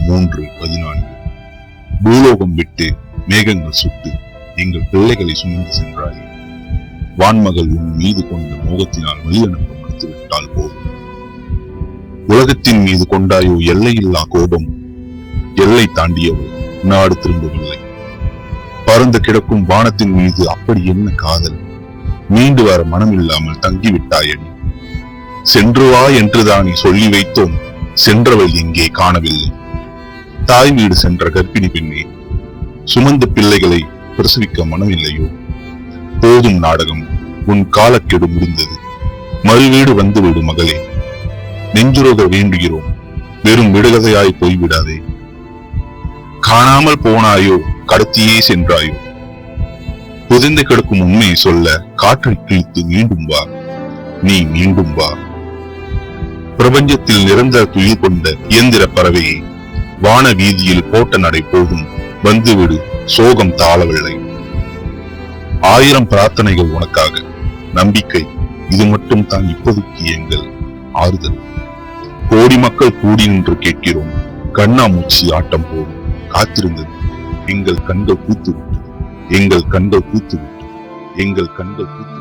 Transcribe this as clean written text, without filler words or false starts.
3:14. பூலோகம் விட்டு மேகங்கள் சுட்டு எங்கள் பிள்ளைகளை சுமந்து சென்றாய். வான்மகள் உன் மீது கொண்ட மோகத்தினால் வழி அனுப்ப மறுத்துவிட்டால் போதும். உலகத்தின் மீது கொண்டாயோ எல்லையில்லா கோபம். எல்லை தாண்டியவள் நாடு திரும்பவில்லை. பறந்து கிடக்கும் வானத்தின் மீது அப்படி என்ன காதல். மீண்டு வர மனமில்லாமல் தங்கிவிட்டாயடி. சென்று வா என்றுதானே சொல்லி வைத்தோம். சென்றவள் எங்கே காணவில்லை. தாய் வீடு சென்ற கர்ப்பிணி பெண்ணே, சுமந்த பிள்ளைகளை பிரசவிக்க மனமில்லையோ? போதும் நாடகம், உன் காலக்கெடு முடிந்தது. மறுவீடு வந்துவிடு மகளே. நெஞ்சுரோக வேண்டுகிறோம். வெறும் விடுகதையாய் போய்விடாதே. காணாமல் போனாயோ, கடத்தியே சென்றாயோ? புதைந்து கிடக்கும் உண்மையை சொல்ல காற்றை கிழித்து மீண்டும் வா. நீ மீண்டும் வா. பிரபஞ்சத்தில் நிரந்தர துயில் கொண்ட இயந்திர பறவையை வான வீதியில் போட்ட நடை போகும். வந்துவிடு, சோகம் தாளவில்லை. 1000 பிரார்த்தனைகள் உனக்காக. நம்பிக்கை, இது மட்டும் தான் இப்போதைக்கு எங்கள் ஆறுதல். கோடி மக்கள் கூடி நின்று கேட்கிறோம். கண்ணாமூச்சி ஆட்டம் போடும் காத்திருந்தது. எங்கள் கண்கள் பூத்து விட்டது. எங்கள் கண்கள் பூத்து விட்டது. எங்கள் கண்கள் பூத்து